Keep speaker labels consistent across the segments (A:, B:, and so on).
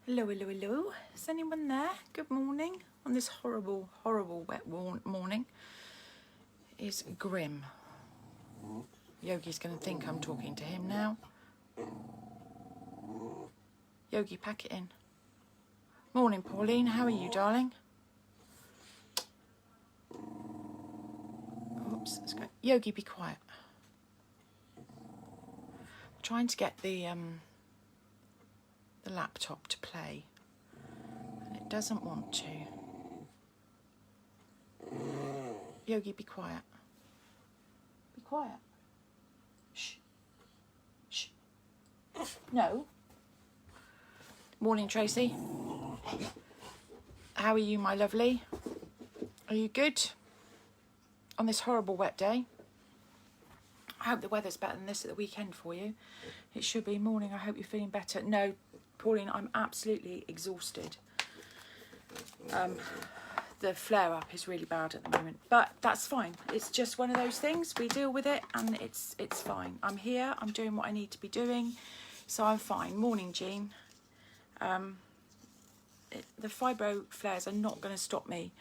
A: Hello, hello, hello. Is anyone there? Good morning. On this horrible, horrible wet morning. Is grim. Yogi's going to think I'm talking to him now. Yogi, pack it in. Morning, Pauline. How are you, darling? Oops, let's go. Yogi, be quiet. I'm trying to get the laptop to play, and it doesn't want to. Yogi, be quiet. Be quiet. Shh. Shh. No. Morning, Tracy. How are you, my lovely? Are you good on this horrible wet day? I hope the weather's better than this at the weekend for you. It should be. Morning, I hope you're feeling better. No, Pauline, I'm absolutely exhausted. The flare-up is really bad at the moment, but that's fine. It's just one of those things. We deal with it, and it's fine. I'm here. I'm doing what I need to be doing, so I'm fine. Morning, Jean. The fibro flares are not going to stop me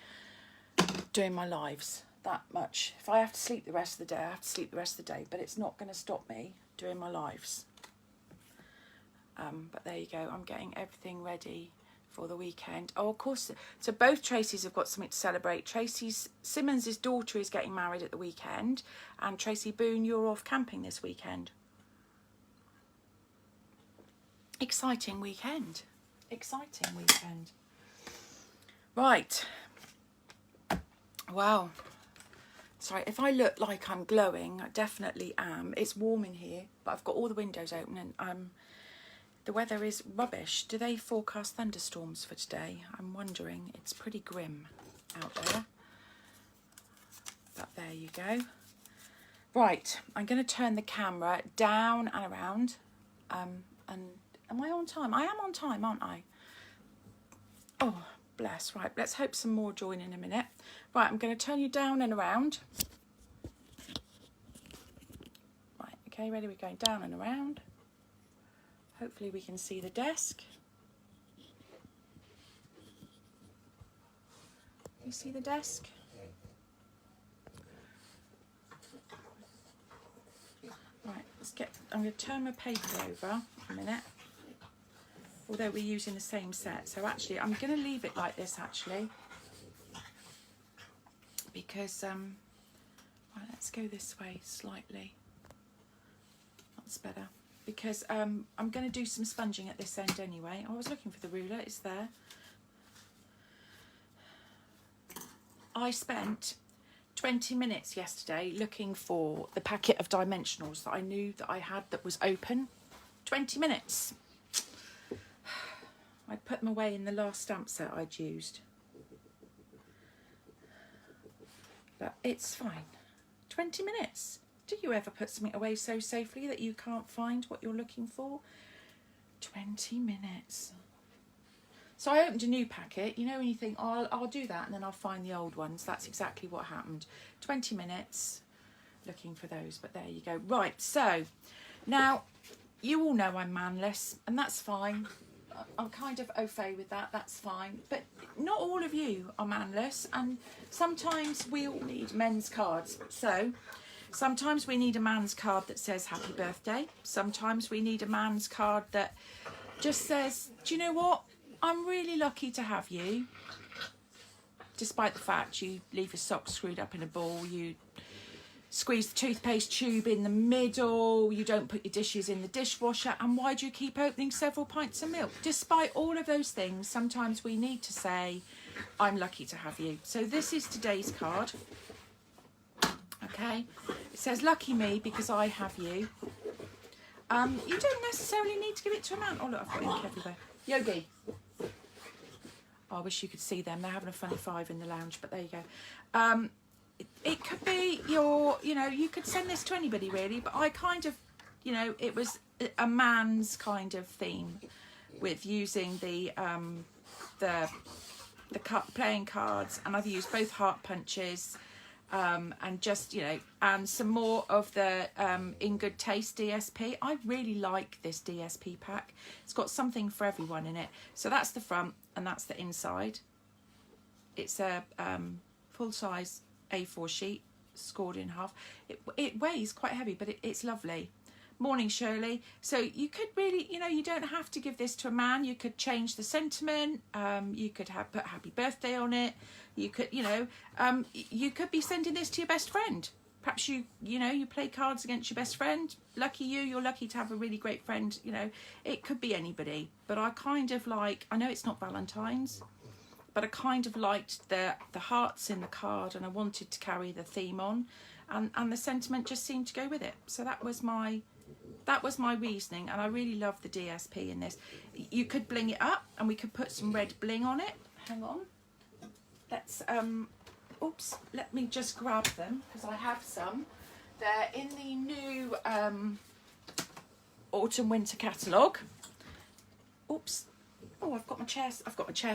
A: doing my lives that much. If I have to sleep the rest of the day, I have to sleep the rest of the day, but it's not going to stop me doing my lives. But there you go. I'm getting everything ready for the weekend. Oh, of course. So both Tracy's have got something to celebrate. Simmons' daughter is getting married at the weekend, and Tracy Boone, you're off camping this weekend. Exciting weekend. Exciting weekend. Right. Wow. Sorry, if I look like I'm glowing, I definitely am. It's warm in here, but I've got all the windows open, and the weather is rubbish. Do they forecast thunderstorms for today? I'm wondering. It's pretty grim out there. But there you go. Right, I'm going to turn the camera down and around. And am I on time? I am on time, aren't I? Oh, bless. Right, let's hope some more join in a minute. Right, I'm going to turn you down and around. Right, okay, ready? We're going down and around. Hopefully we can see the desk. You see the desk? Right, I'm going to turn my paper over a minute. Although we're using the same set. So actually, I'm going to leave it like this actually. Because, right, let's go this way slightly. That's better. Because I'm going to do some sponging at this end anyway. I was looking for the ruler, it's there. I spent 20 minutes yesterday looking for the packet of dimensionals that I knew that I had that was open. 20 minutes. I put them away in the last stamp set I'd used. But it's fine. 20 minutes. Do you ever put something away so safely that you can't find what you're looking for? 20 minutes. So I opened a new packet. You know when you think, oh, I'll do that and then I'll find the old ones. That's exactly what happened. 20 minutes looking for those. But there you go. Right, so now you all know I'm manless and that's fine. I'm kind of au fait with that. That's fine. But not all of you are manless. And sometimes we all need men's cards. So sometimes we need a man's card that says happy birthday. Sometimes we need a man's card that just says, do you know what? I'm really lucky to have you. Despite the fact you leave your socks screwed up in a ball, you squeeze the toothpaste tube in the middle, you don't put your dishes in the dishwasher, and why do you keep opening several pints of milk? Despite all of those things, sometimes we need to say, I'm lucky to have you. So this is today's card. Okay, it says lucky me because I have you. You don't necessarily need to give it to a man. Oh look, I've got ink everywhere. Yogi. Oh, I wish you could see them. They're having a funny five in the lounge, but there you go. It could be you could send this to anybody really, but I kind of, it was a man's kind of theme with using the playing cards, and I've used both heart punches. and just, you know, and some more of the In Good Taste DSP. I really like this DSP pack. It's got something for everyone in it. So that's the front and that's the inside. It's a full-size A4 sheet, scored in half. It weighs quite heavy, but it's lovely. Morning, Shirley. So you could really, you know, you don't have to give this to a man. You could change the sentiment. You could put happy birthday on it. You could, you know, you could be sending this to your best friend. Perhaps you know, you play cards against your best friend. Lucky you, you're lucky to have a really great friend. You know, it could be anybody. But I kind of like, I know it's not Valentine's, but I kind of liked the hearts in the card, and I wanted to carry the theme on, and the sentiment just seemed to go with it. So that was my reasoning, and I really love the DSP in this. You could bling it up, and we could put some red bling on it. Hang on. Let's, oops, let me just grab them, because I have some. They're in the new autumn winter catalogue. Oops. Oh, I've got my chair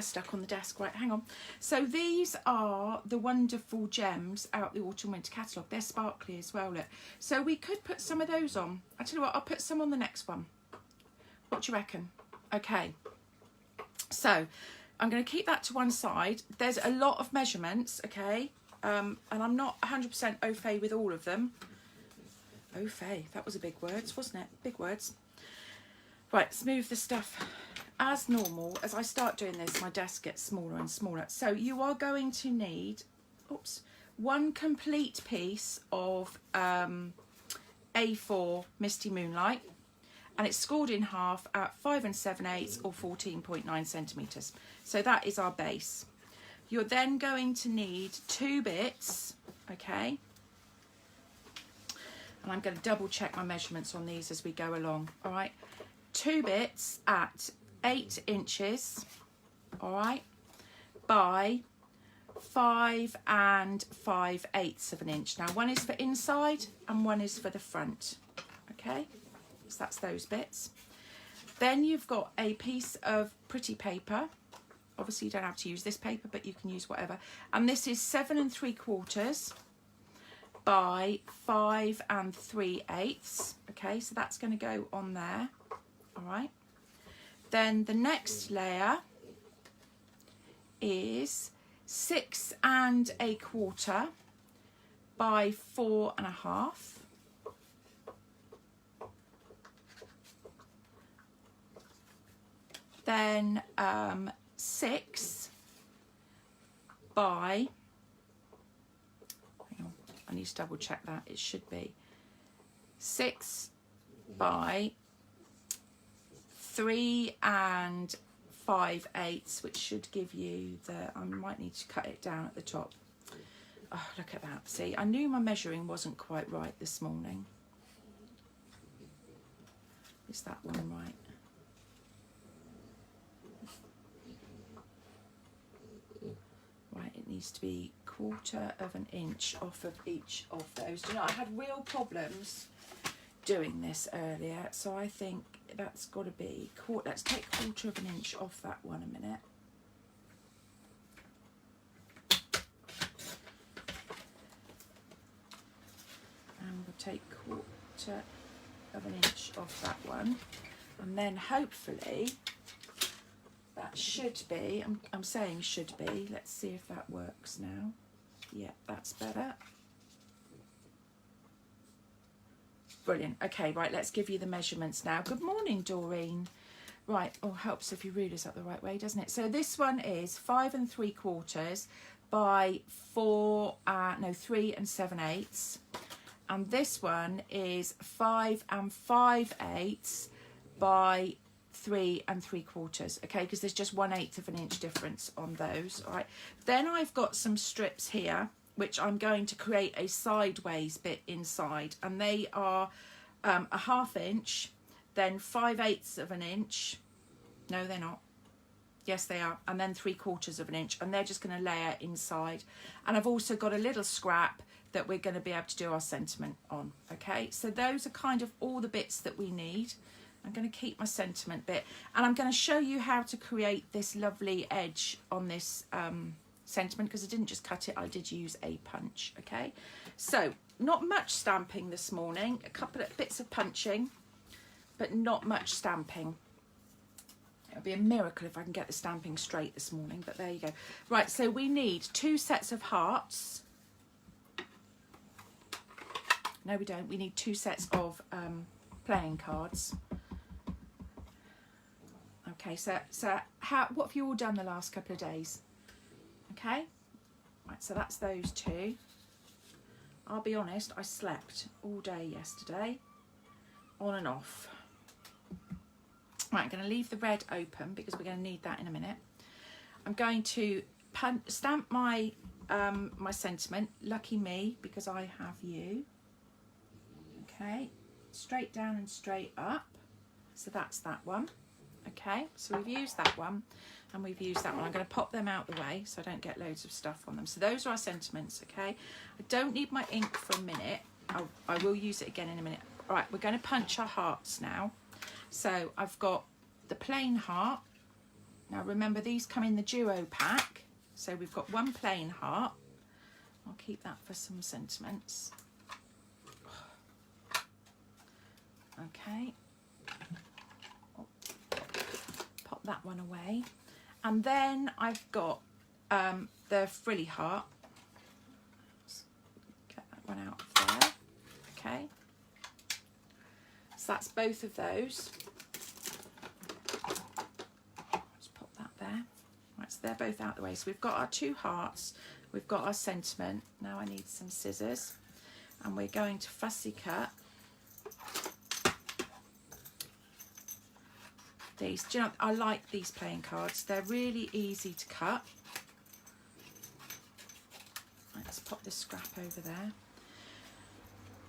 A: stuck on the desk. Right, hang on. So these are the wonderful gems out the autumn winter catalogue. They're sparkly as well, look. So we could put some of those on. I tell you what, I'll put some on the next one. What do you reckon? Okay. So I'm going to keep that to one side. There's a lot of measurements, okay? And I'm not 100% au fait with all of them. Au fait, that was a big words, wasn't it? Big words. Right, let's move the stuff. As normal, as I start doing this, my desk gets smaller and smaller. So you are going to need, oops, one complete piece of A4 Misty Moonlight, and it's scored in half at 5 7/8 or 14.9 centimetres. So that is our base. You're then going to need 2 bits, okay? And I'm going to double check my measurements on these as we go along, all right? 2 bits at 8 inches, all right, by 5 5/8 of an inch. Now, one is for inside and one is for the front, okay? So that's those bits. Then you've got a piece of pretty paper. Obviously, you don't have to use this paper, but you can use whatever. And this is 7 3/4 by 5 3/8. Okay, so that's going to go on there, all right? Then the next layer is 6 1/4 by 4 1/2. Then 6 by, hang on, I need to double check that. It should be 6 by 3 5/8, which should give you the, I might need to cut it down at the top. Oh, look at that. See, I knew my measuring wasn't quite right this morning. Is that one right? Right, it needs to be 1/4 of an inch off of each of those. Do you know, I had real problems doing this earlier, so I think that's got to be, let's take 1/4 of an inch off that one a minute. And we'll take 1/4 of an inch off that one, and then hopefully that should be, I'm saying should be, let's see if that works now. Yeah, that's better. Brilliant. Okay, right, let's give you the measurements now. Good morning, Doreen. Right, oh, helps if your ruler's up the right way, doesn't it? So this one is 5 3/4 by 3 7/8. And this one is 5 5/8 by 3 3/4. Okay, because there's just 1/8 of an inch difference on those. All right. Then I've got some strips here, which I'm going to create a sideways bit inside, and they are 1/2 inch, then 5/8 of an inch. No, they're not. Yes, they are. And then 3/4 of an inch, and they're just going to layer inside. And I've also got a little scrap that we're going to be able to do our sentiment on. Okay, so those are kind of all the bits that we need. I'm going to keep my sentiment bit, and I'm going to show you how to create this lovely edge on this sentiment because I didn't just cut it, I did use a punch. Okay, so not much stamping this morning, a couple of bits of punching, but not much stamping. It'll be a miracle if I can get the stamping straight this morning, but there you go. Right, so we need 2 sets of hearts. No, we don't. We need 2 sets of playing cards. Okay, so what have you all done the last couple of days? Okay, right, so that's those 2. I'll be honest, I slept all day yesterday, on and off. Right, I'm going to leave the red open because we're going to need that in a minute. I'm going to stamp my my sentiment, lucky me, because I have you. Okay, straight down and straight up. So that's that one. Okay, so we've used that one and we've used that one. I'm going to pop them out the way so I don't get loads of stuff on them. So those are our sentiments, okay? I don't need my ink for a minute. I will use it again in a minute. All right, we're going to punch our hearts now. So I've got the plain heart. Now remember, these come in the duo pack. So we've got 1 plain heart. I'll keep that for some sentiments. Okay. Pop that one away. And then I've got the frilly heart. Let's get that one out of there. Okay. So that's both of those. Let's pop that there. Right, so they're both out the way. So we've got our 2 hearts. We've got our sentiment. Now I need some scissors. And we're going to fussy cut these. Do you know, I like these playing cards. They're really easy to cut. Let's pop this scrap over there.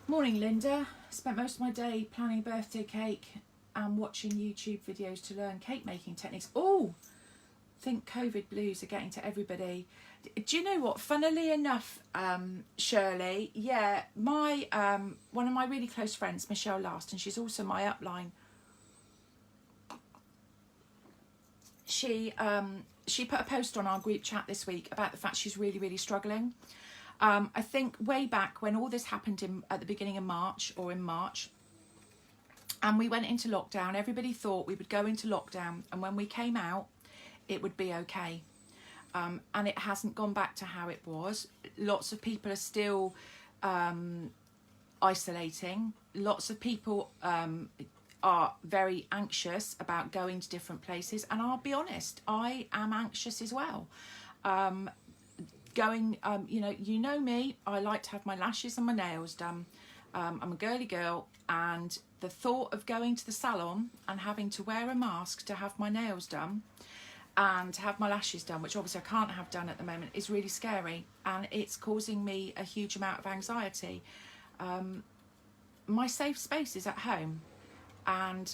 A: Morning, Linda. Spent most of my day planning a birthday cake and watching YouTube videos to learn cake making techniques. Oh, think COVID blues are getting to everybody. Do you know what? Funnily enough, Shirley, yeah, my one of my really close friends, Michelle Last, and she's also my upline. She put a post on our group chat this week about the fact she's really, really struggling. I think way back when all this happened at the beginning of March or in March, and we went into lockdown, everybody thought we would go into lockdown and when we came out, it would be okay. And it hasn't gone back to how it was. Lots of people are still isolating. Lots of people are very anxious about going to different places. And I'll be honest, I am anxious as well. You know me, I like to have my lashes and my nails done. I'm a girly girl, and the thought of going to the salon and having to wear a mask to have my nails done and have my lashes done, which obviously I can't have done at the moment, is really scary, and it's causing me a huge amount of anxiety. My safe space is at home, and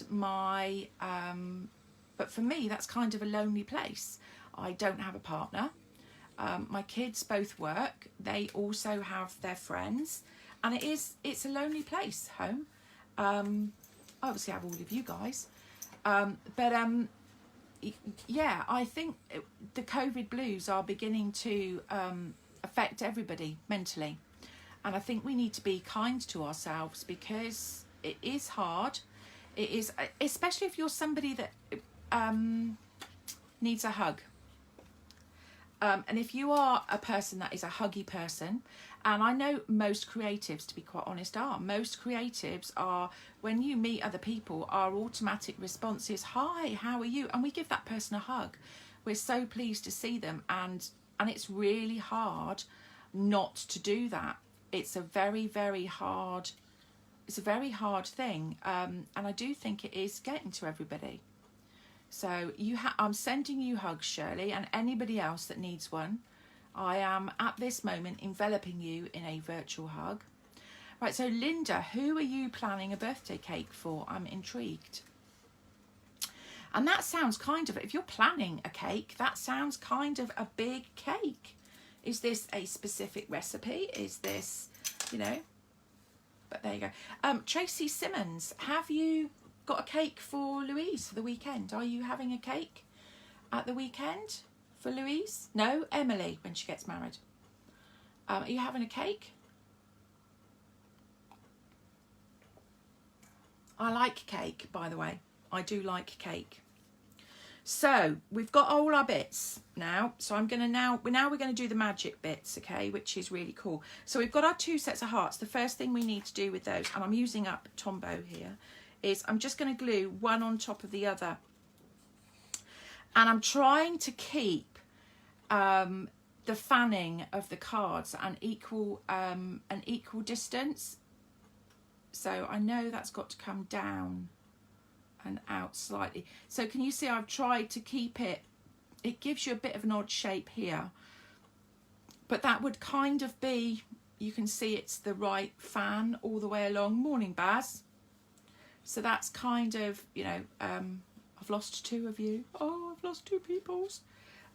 A: but for me that's kind of a lonely place. I don't have a partner. My kids both work. They also have their friends, and it's a lonely place, home. I obviously have all of you guys, yeah, I think the COVID blues are beginning to affect everybody mentally, and I think we need to be kind to ourselves because it is hard. It is, especially if you're somebody that needs a hug. And if you are a person that is a huggy person, and I know most creatives, to be quite honest, most creatives are, when you meet other people, our automatic response is, hi, how are you? And we give that person a hug. We're so pleased to see them, and it's really hard not to do that. It's a very, very hard, thing. And I do think it is getting to everybody. So I'm sending you hugs, Shirley, and anybody else that needs one. I am at this moment enveloping you in a virtual hug. Right, so Linda, who are you planning a birthday cake for? I'm intrigued. And that sounds kind of, if you're planning a cake, that sounds kind of a big cake. Is this a specific recipe? Is this, but there you go. Tracy Simmons, have you got a cake for Louise for the weekend? Are you having a cake at the weekend for Louise? No, Emily, when she gets married. Are you having a cake? I like cake, by the way. I do like cake. So we've got all our bits now. So I'm going to now we're going to do the magic bits, okay, which is really cool. So we've got our 2 sets of hearts. The first thing we need to do with those, and I'm using up Tombow here, is I'm just going to glue one on top of the other. And I'm trying to keep the fanning of the cards an equal distance. So I know that's got to come down and out slightly. So can you see I've tried to keep it, it gives you a bit of an odd shape here, but that would kind of be, you can see it's the right fan all the way along. Morning, Baz. So that's kind of, you know, I've lost 2 of you. Oh, I've lost 2 peoples.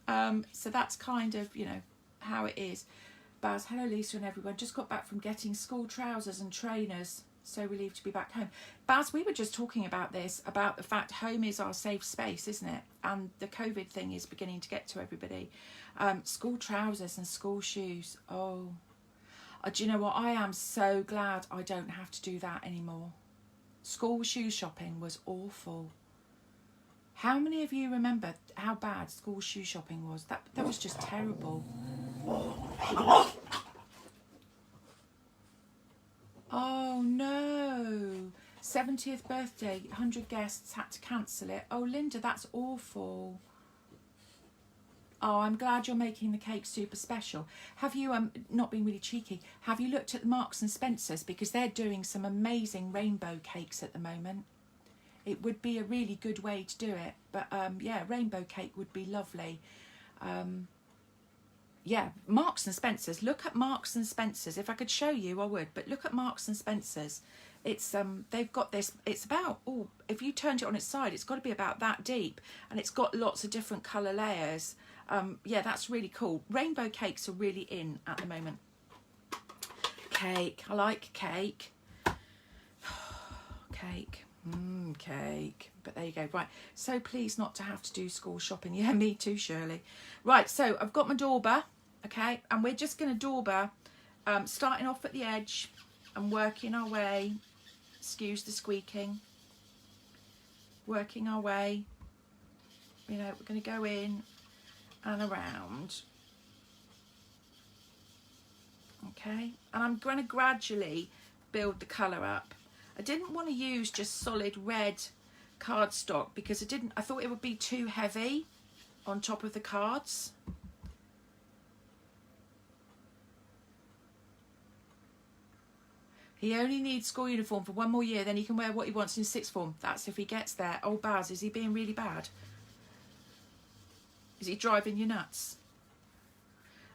A: So that's kind of, you know, how it is. Baz, hello Lisa and everyone. Just got back from getting school trousers and trainers. So relieved to be back home. Baz, we were just talking about this, about the fact home is our safe space, isn't it? And the COVID thing is beginning to get to everybody. School trousers and school shoes. Oh, do you know what? I am so glad I don't have to do that anymore. School shoe shopping was awful. How many of you remember how bad school shoe shopping was? That was just terrible. Oh no, 70th birthday, 100 guests, had to cancel it. Oh Linda, that's awful. Oh, I'm glad you're making the cake super special. Have you, not been really cheeky, have you looked at the Marks and Spencer's? Because they're doing some amazing rainbow cakes at the moment. It would be a really good way to do it. But yeah, rainbow cake would be lovely. Yeah, Marks and Spencer's. Look at Marks and Spencer's. If I could show you, I would. But look at Marks and Spencer's. It's they've got this. It's about, oh, if you turned it on its side, it's got to be about that deep, and it's got lots of different colour layers. Yeah, that's really cool. Rainbow cakes are really in at the moment. Cake. I like cake. Cake. Cake. But there you go. Right. So pleased not to have to do school shopping. Yeah, me too, Shirley. Right. So I've got my dauber. Okay. And we're just going to dauber, starting off at the edge and working our way. Excuse the squeaking. Working our way. You know, we're going to go in and around. Okay. And I'm going to gradually build the colour up. I didn't want to use just solid red cardstock because I thought it would be too heavy on top of the cards. He only needs school uniform for 1 more year, then he can wear what he wants in 6th form. That's if he gets there. Oh, Baz, is he being really bad? Is he driving you nuts?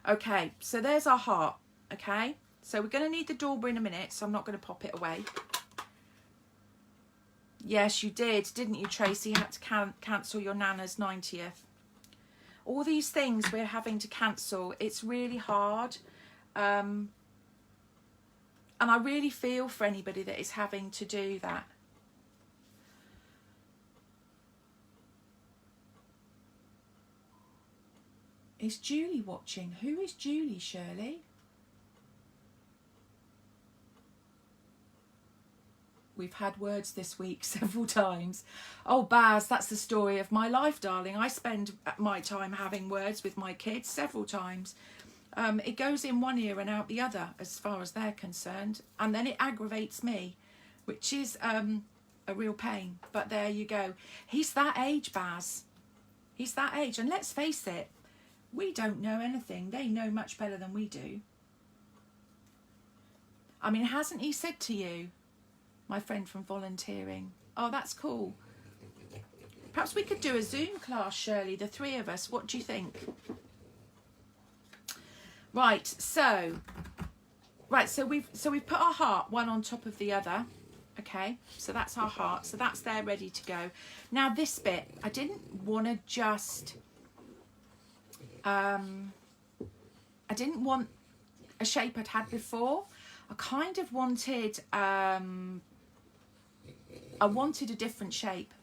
A: Okay, so there's our heart, okay? So we're going to need the dauber in a minute, so I'm not going to pop it away. Yes, you did, didn't you, Tracy? You had to cancel your Nana's 90th. All these things we're having to cancel. It's really hard. And I really feel for anybody that is having to do that. Is Julie watching? Who is Julie, Shirley? We've had words this week several times. Oh, Baz, that's the story of my life, darling. I spend my time having words with my kids several times. It goes in one ear and out the other as far as they're concerned. And then it aggravates me, which is a real pain. But there you go. He's that age, Baz. He's that age. And let's face it, we don't know anything. They know much better than we do. I mean, hasn't he said to you, my friend from volunteering? Oh, that's cool. Perhaps we could do a Zoom class, Shirley, the 3 of us. What do you think? Right, so we've put our heart one on top of the other. Okay, so that's our heart. So that's there ready to go. Now this bit, I didn't want to just I didn't want a shape I'd had before. I kind of wanted I wanted a different shape.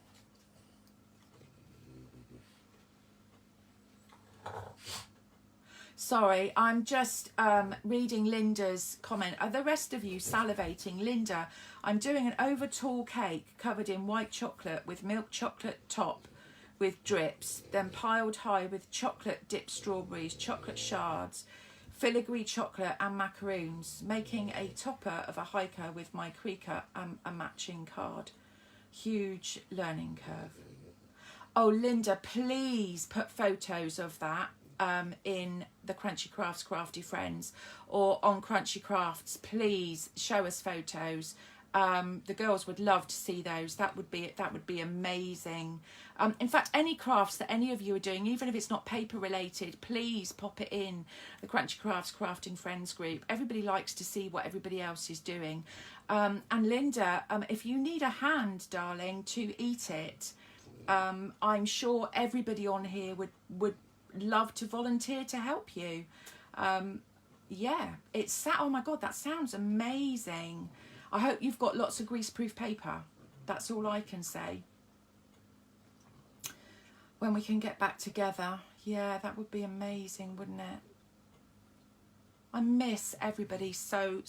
A: Sorry, I'm just reading Linda's comment. Are the rest of you salivating? Linda, I'm doing an over tall cake covered in white chocolate with milk chocolate top with drips, then piled high with chocolate dipped strawberries, chocolate shards, filigree chocolate and macaroons, making a topper of a hiker with my creaker and a matching card. Huge learning curve. Oh, Linda, please put photos of that in the Crunchy Crafts Crafty Friends or on Crunchy Crafts. Please show us photos. The girls would love to see those. That would be amazing. In fact, any crafts that any of you are doing, even if it's not paper related, please pop it in the Crunchy Crafts Crafting Friends group. Everybody likes to see what everybody else is doing. And Linda, if you need a hand, darling, to eat it, I'm sure everybody on here would love to volunteer to help you. Yeah, oh my god, that sounds amazing. I hope you've got lots of greaseproof paper. That's all I can say. When we can get back together, yeah, that would be amazing, wouldn't it? I miss everybody so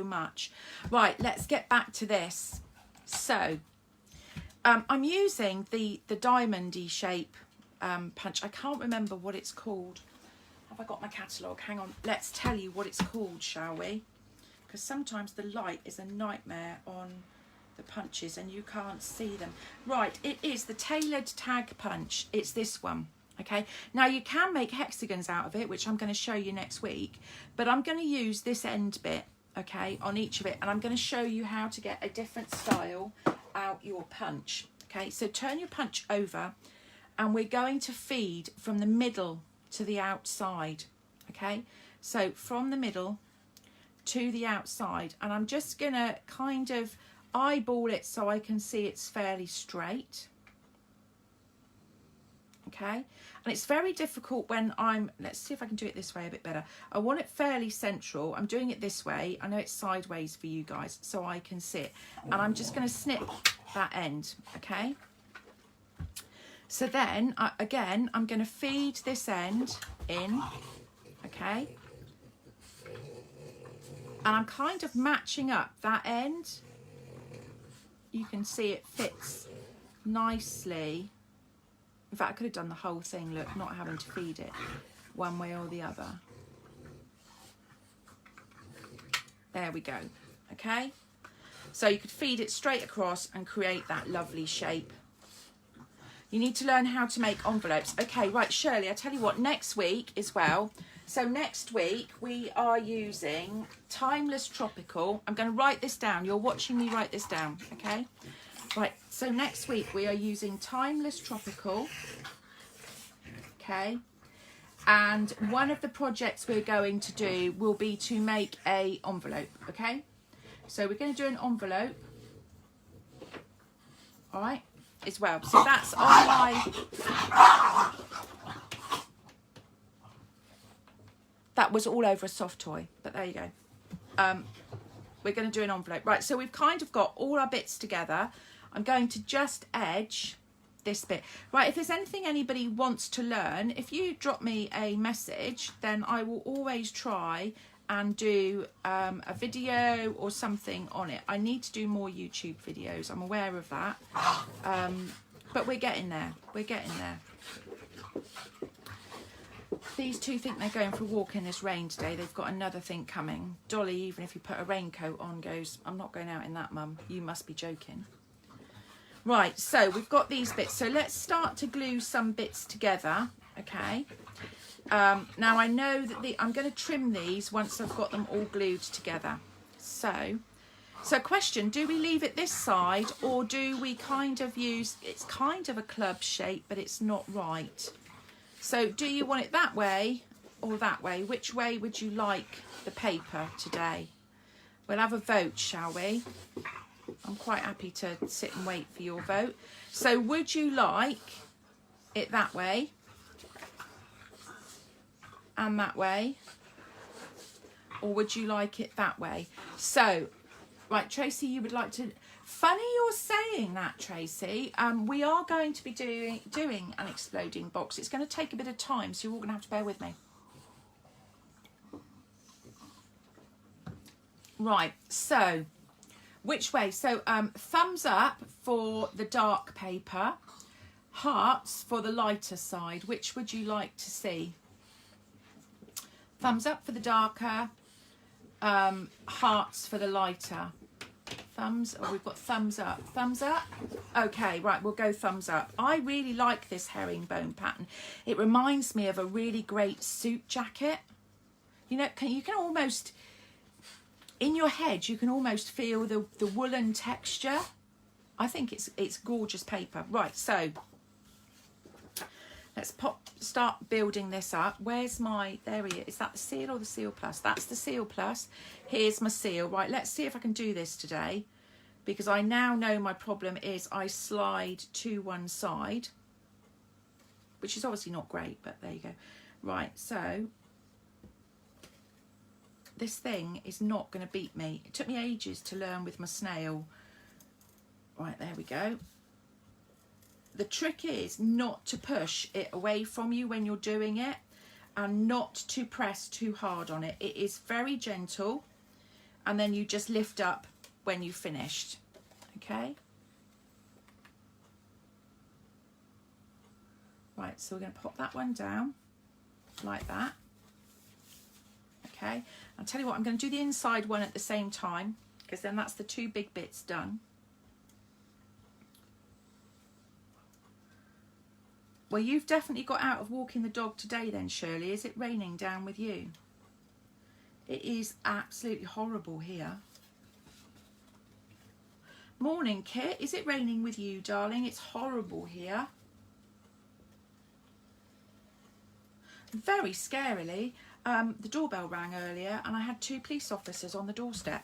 A: much. Right, let's get back to this. So I'm using the diamondy shape punch. I can't remember what it's called. Have I got my catalogue? Hang on, let's tell you what it's called, shall we? Because sometimes the light is a nightmare on the punches and you can't see them. Right, it is the Tailored Tag Punch. It's this one, okay? Now you can make hexagons out of it, which I'm going to show you next week, but I'm going to use this end bit, okay, on each of it, and I'm going to show you how to get a different style out your punch, okay? So turn your punch over and we're going to feed from the middle to the outside, okay? So from the middle to the outside, and I'm just gonna kind of eyeball it so I can see it's fairly straight, okay? And it's very difficult when let's see if I can do it this way a bit better. I want it fairly central. I'm doing it this way. I know it's sideways for you guys so I can see it, and I'm just going to snip that end, okay? So then again, I'm going to feed this end in, okay? And I'm kind of matching up that end. You can see it fits nicely. In fact, I could have done the whole thing, look, not having to feed it one way or the other. There we go, okay? So you could feed it straight across and create that lovely shape. You need to learn how to make envelopes. Okay, right, Shirley, I tell you what, next week as well. So next week we are using Timeless Tropical. I'm going to write this down. You're watching me write this down, okay? Right, so next week we are using Timeless Tropical, okay? And one of the projects we're going to do will be to make a envelope, okay? So we're going to do an envelope, all right, as well. So that's on my... That was all over a soft toy, but there you go. We're going to do an envelope. Right, so we've kind of got all our bits together. I'm going to just edge this bit. Right, if there's anything anybody wants to learn, if you drop me a message, then I will always try and do a video or something on it. I need to do more YouTube videos. I'm aware of that. But we're getting there. We're getting there. These two think they're going for a walk in this rain today. They've got another thing coming. Dolly, even if you put a raincoat on, goes, I'm not going out in that, Mum. You must be joking. Right, so we've got these bits. So let's start to glue some bits together, okay? Now I know that I'm going to trim these once I've got them all glued together. So question, do we leave it this side or do we kind of use, it's kind of a club shape, but it's not right. So do you want it that way or that way? Which way would you like the paper today? We'll have a vote, shall we? I'm quite happy to sit and wait for your vote. So would you like it that way and that way? Or would you like it that way? So, right, Tracy, you would like to... Funny you're saying that, Tracy. We are going to be doing an exploding box. It's going to take a bit of time, so you're all going to have to bear with me. Right, so which way? So thumbs up for the dark paper, hearts for the lighter side. Which would you like to see? Thumbs up for the darker, hearts for the lighter. We've got thumbs up. Thumbs up? Okay, right, we'll go thumbs up. I really like this herringbone pattern. It reminds me of a really great suit jacket. You know, you can almost, in your head, you can almost feel the woolen texture. I think it's gorgeous paper. Right, so let's start building this up. Where's my, there he is. Is that the seal or the seal plus? That's the seal plus. Here's my seal. Right, let's see if I can do this today, because I now know my problem is I slide to one side, which is obviously not great, but there you go. Right, so this thing is not going to beat me. It took me ages to learn with my snail. Right, there we go. The trick is not to push it away from you when you're doing it, and not to press too hard on it. It is very gentle, and then you just lift up when you've finished. Okay. Right, so we're going to pop that one down like that. Okay, I'll tell you what, I'm going to do the inside one at the same time, because then that's the two big bits done. Well, you've definitely got out of walking the dog today then, Shirley. Is it raining down with you? It is absolutely horrible here. Morning, Kit. Is it raining with you, darling? It's horrible here. Very scarily, the doorbell rang earlier and I had 2 police officers on the doorstep.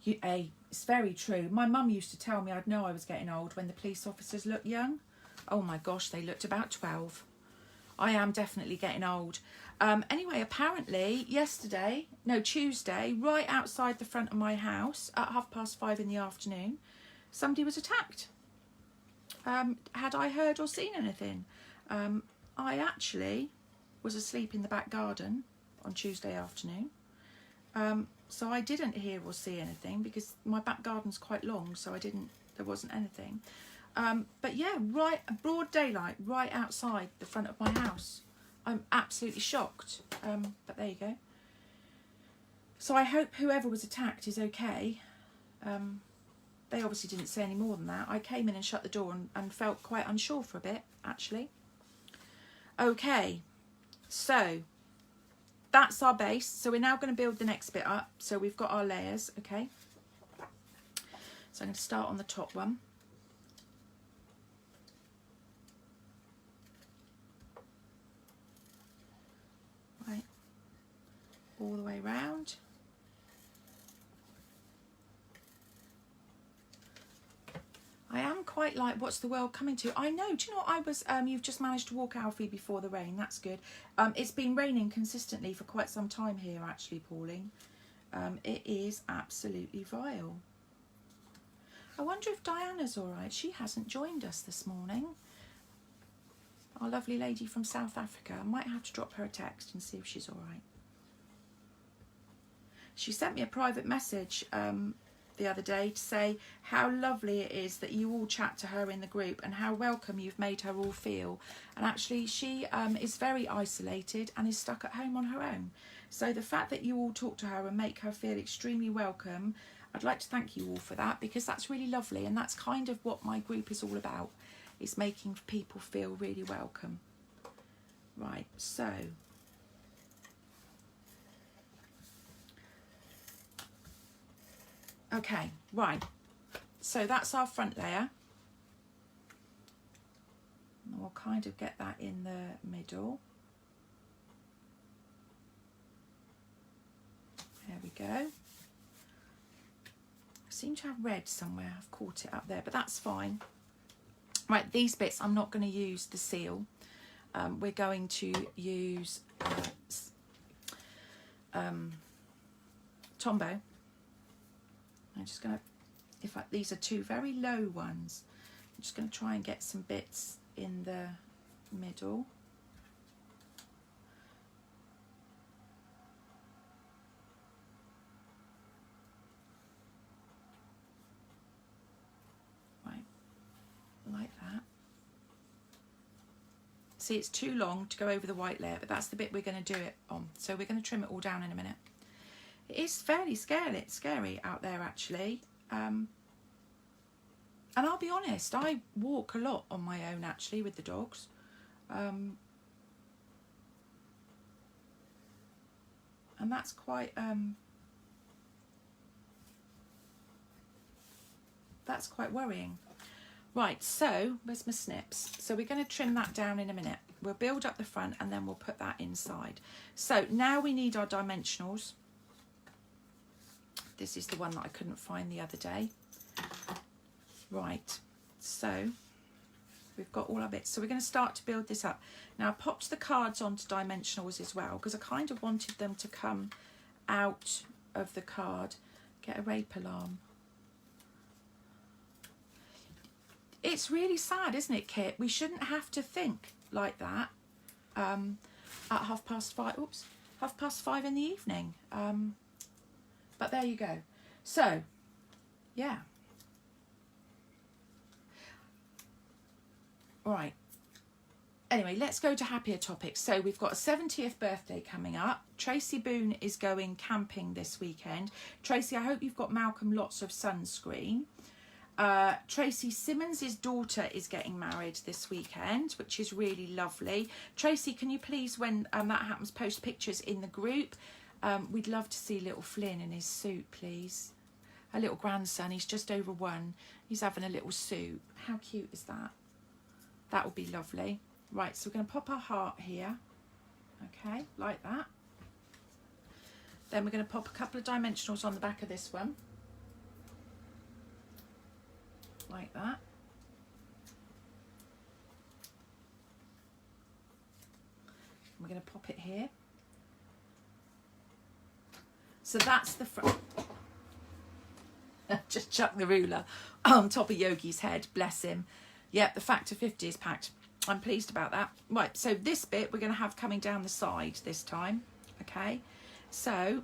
A: It's very true. My mum used to tell me I'd know I was getting old when the police officers looked young. Oh my gosh, they looked about 12. I am definitely getting old. Anyway, apparently Tuesday, right outside the front of my house at 5:30 in the afternoon, somebody was attacked. Had I heard or seen anything? I actually was asleep in the back garden on Tuesday afternoon. So I didn't hear or see anything, because my back garden's quite long, so there wasn't anything. But yeah, right, broad daylight, right outside the front of my house. I'm absolutely shocked. But there you go. So I hope whoever was attacked is okay. They obviously didn't say any more than that. I came in and shut the door and felt quite unsure for a bit, actually. Okay, so that's our base. So we're now going to build the next bit up. So we've got our layers, okay. So I'm going to start on the top one. Right, all the way round. I am quite like, what's the world coming to? I know, do you know what you've just managed to walk Alfie before the rain, that's good. It's been raining consistently for quite some time here actually, Pauline. It is absolutely vile. I wonder if Diana's alright. She hasn't joined us this morning. Our lovely lady from South Africa. I might have to drop her a text and see if she's alright. She sent me a private message the other day to say how lovely it is that you all chat to her in the group and how welcome you've made her all feel. And actually she is very isolated and is stuck at home on her own. So the fact that you all talk to her and make her feel extremely welcome, I'd like to thank you all for that, because that's really lovely, and that's kind of what my group is all about, is making people feel really welcome. Right, so okay, right, so that's our front layer. And we'll kind of get that in the middle. There we go. I seem to have red somewhere. I've caught it up there, but that's fine. Right, these bits I'm not going to use the seal. We're going to use Tombow. I'm just going to, these are 2 very low ones. I'm just going to try and get some bits in the middle. See, it's too long to go over the white layer, but that's the bit we're going to do it on. So we're going to trim it all down in a minute. It is fairly scary. It's scary out there, actually. And I'll be honest, I walk a lot on my own, actually, with the dogs. And that's quite worrying. Right, so where's my snips? So we're going to trim that down in a minute. We'll build up the front and then we'll put that inside. So now we need our dimensionals. This is the one that I couldn't find the other day. Right, so we've got all our bits. So we're going to start to build this up. Now I popped the cards onto dimensionals as well because I kind of wanted them to come out of the card. Get a rape alarm. It's really sad, isn't it, Kit? We shouldn't have to think like that at 5:30. Oops, 5:30 in the evening. But there you go. So, yeah. All right. Anyway, let's go to happier topics. So we've got a 70th birthday coming up. Tracy Boone is going camping this weekend. Tracy, I hope you've got Malcolm lots of sunscreen. Tracy Simmons' daughter is getting married this weekend, which is really lovely. Tracy, can you please, when that happens, post pictures in the group? We'd love to see little Flynn in his suit, please. A little grandson, he's just over 1. He's having a little suit. How cute is that? That would be lovely. Right, so we're going to pop our heart here. Okay, like that. Then we're going to pop a couple of dimensionals on the back of this one. Like that. We're going to pop it here. So that's the front. Just chuck the ruler on top of Yogi's head, bless him. Yep, the factor 50 is packed. I'm pleased about that. Right, so this bit we're going to have coming down the side this time. Okay, so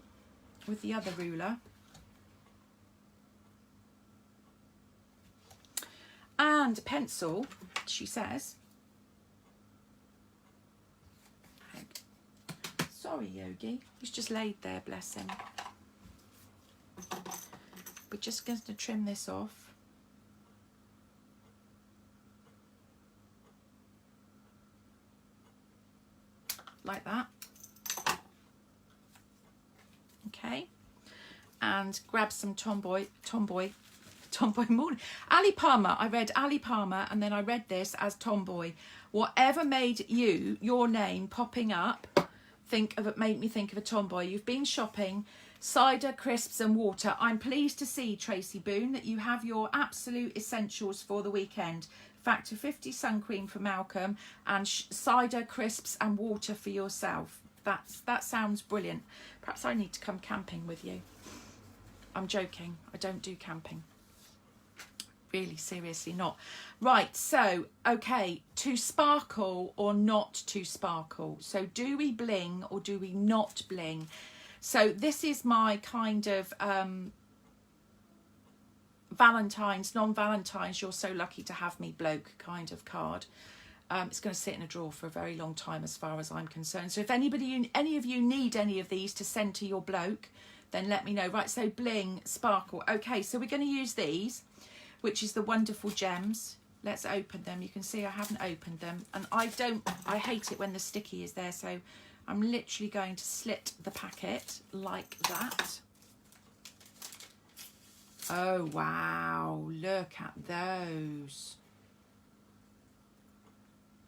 A: with the other ruler. And a pencil, she says. Sorry, Yogi. He's just laid there, bless him. We're just going to trim this off. Like that. Okay. And grab some Tomboy Morning. Ali Palmer. I read Ali Palmer and then I read this as Tomboy. Whatever made your name popping up, made me think of a tomboy. You've been shopping, cider, crisps and water. I'm pleased to see, Tracy Boone, that you have your absolute essentials for the weekend. Factor 50 sun cream for Malcolm and cider, crisps and water for yourself. That sounds brilliant. Perhaps I need to come camping with you. I'm joking. I don't do camping. Really, seriously not. Right, so, okay, to sparkle or not to sparkle. So do we bling or do we not bling? So this is my kind of Valentine's, non-Valentine's, you're so lucky to have me bloke kind of card. It's going to sit in a drawer for a very long time as far as I'm concerned. So if any of you need any of these to send to your bloke, then let me know. Right, so bling, sparkle. Okay, so we're going to use these, which is the Wonderful Gems. Let's open them. You can see I haven't opened them. And I hate it when the sticky is there. So I'm literally going to slit the packet like that. Oh, wow. Look at those.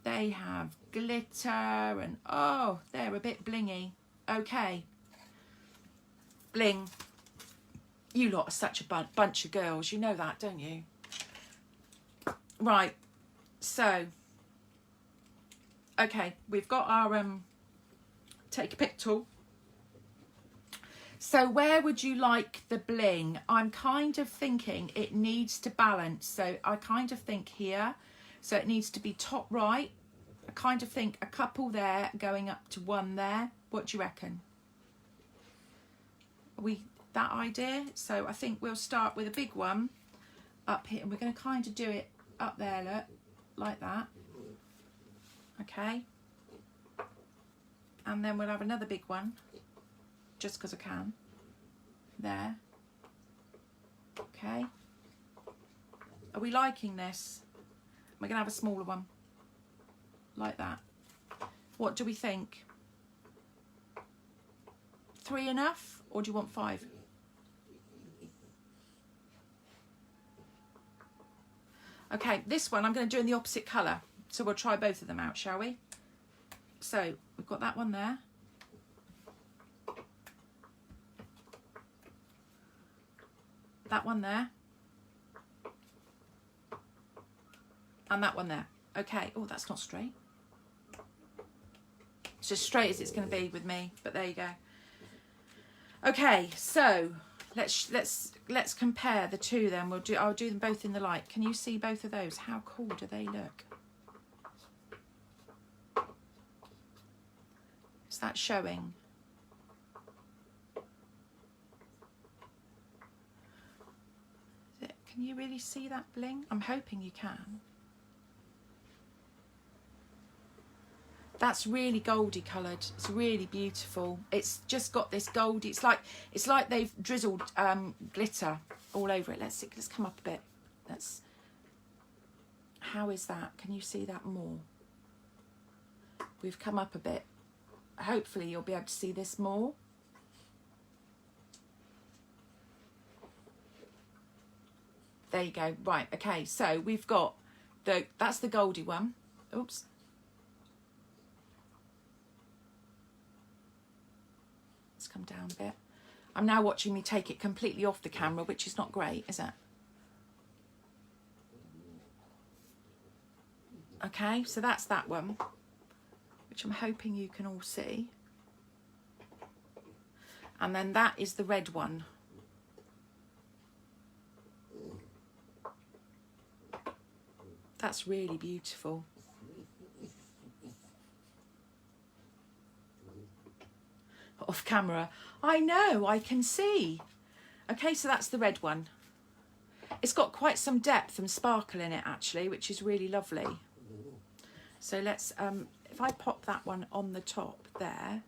A: They have glitter and, oh, they're a bit blingy. Okay. Bling. You lot are such a bunch of girls. You know that, don't you? Right. So, okay, we've got our take a pick tool. So where would you like the bling? I'm kind of thinking it needs to balance. So I kind of think here. So it needs to be top right. I kind of think a couple there going up to 1 there. What do you reckon? That idea? So I think we'll start with a big one up here. And we're going to kind of do it up there, look, like that. Okay. And then we'll have another big one, just because I can. There. Okay. Are we liking this? We're going to have a smaller one. Like that. What do we think? 3 enough? Or do you want 5? Okay, this one I'm going to do in the opposite colour. So we'll try both of them out, shall we? So we've got that one there. That one there. And that one there. Okay. Oh, that's not straight. It's as straight as it's going to be with me, but there you go. Okay, so let's compare the two then. I'll do them both in the light. Can you see both of those? How cool do they look? Is that showing? Can you really see that bling? I'm hoping you can. That's really goldy coloured. It's really beautiful. It's just got this goldy. It's like they've drizzled glitter all over it. Let's see. Let's come up a bit. How is that? Can you see that more? We've come up a bit. Hopefully you'll be able to see this more. There you go. Right. Okay. So we've got that's the goldy one. Oops. Come down a bit. I'm now watching me take it completely off the camera, which is not great, is it? Okay, so that's that one, which I'm hoping you can all see. And then that is the red one. That's really beautiful. Off camera. I know, I can see. Okay, so that's the red one. It's got quite some depth and sparkle in it actually, which is really lovely. So let's, if I pop that one on the top there,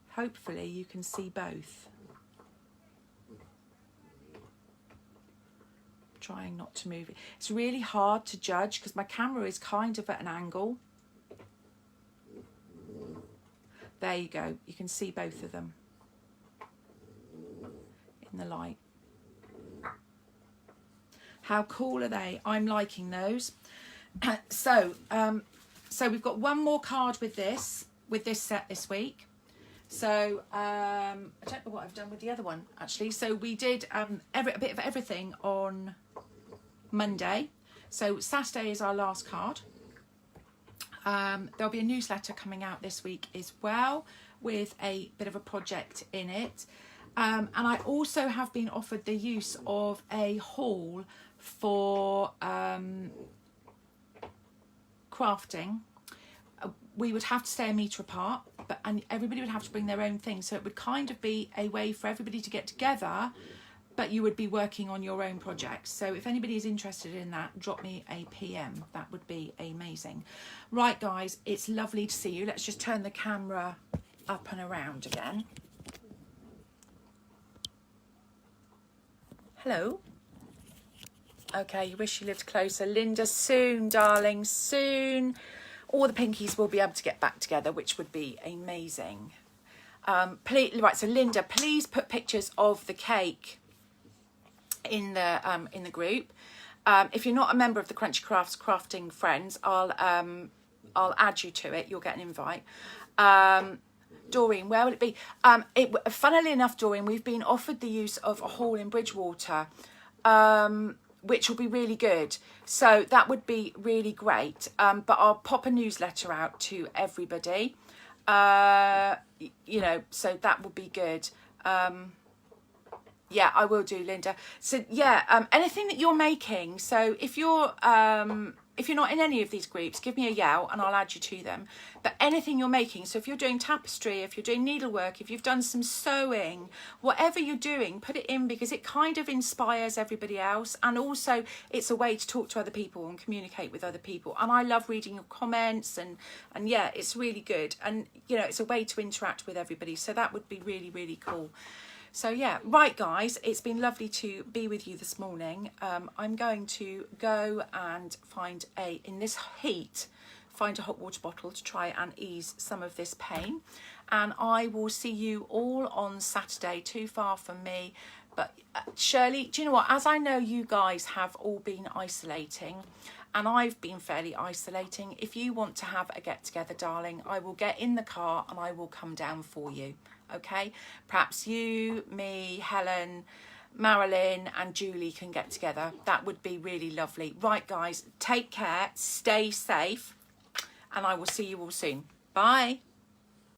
A: hopefully you can see both. Trying not to move it. It's really hard to judge because my camera is kind of at an angle. There you go. You can see both of them in the light. How cool are they? I'm liking those. So we've got one more card with this set this week. So I don't know what I've done with the other one actually. So we did a bit of everything on Monday. So Saturday is our last card. There'll be a newsletter coming out this week as well with a bit of a project in it. And I also have been offered the use of a haul for crafting. We would have to stay a metre apart, and everybody would have to bring their own thing. So it would kind of be a way for everybody to get together, but you would be working on your own projects. So if anybody is interested in that, drop me a PM. That would be amazing. Right, guys, it's lovely to see you. Let's just turn the camera up and around again. Hello. Okay, you wish you lived closer. Linda, soon, darling, soon. All the pinkies will be able to get back together, which would be amazing. Please, right, so Linda, please put pictures of the cake in the group. If you're not a member of the Crunchy Crafts Crafting Friends, I'll add you to it. You'll get an invite. Doreen, where will it be? Funnily enough, Doreen, we've been offered the use of a hall in Bridgewater, which will be really good. So that would be really great. But I'll pop a newsletter out to everybody. You know, so that would be good. Yeah, I will do, Linda. So yeah, anything that you're making. So if you're if you're not in any of these groups, give me a yell and I'll add you to them. But anything you're making, so if you're doing tapestry, if you're doing needlework, if you've done some sewing, whatever you're doing, put it in, because it kind of inspires everybody else. And also it's a way to talk to other people and communicate with other people. And I love reading your comments, and yeah, it's really good. And, you know, it's a way to interact with everybody. So that would be really, really cool. So yeah, right guys, it's been lovely to be with you this morning. I'm going to go and find in this heat, find a hot water bottle to try and ease some of this pain. And I will see you all on Saturday, too far from me. But Shirley, do you know what? As I know you guys have all been isolating, and I've been fairly isolating, if you want to have a get together, darling, I will get in the car and I will come down for you. Okay, perhaps you, me, Helen, Marilyn and Julie can get together. That would be really lovely. Right guys, take care, stay safe, and I will see you all soon. Bye.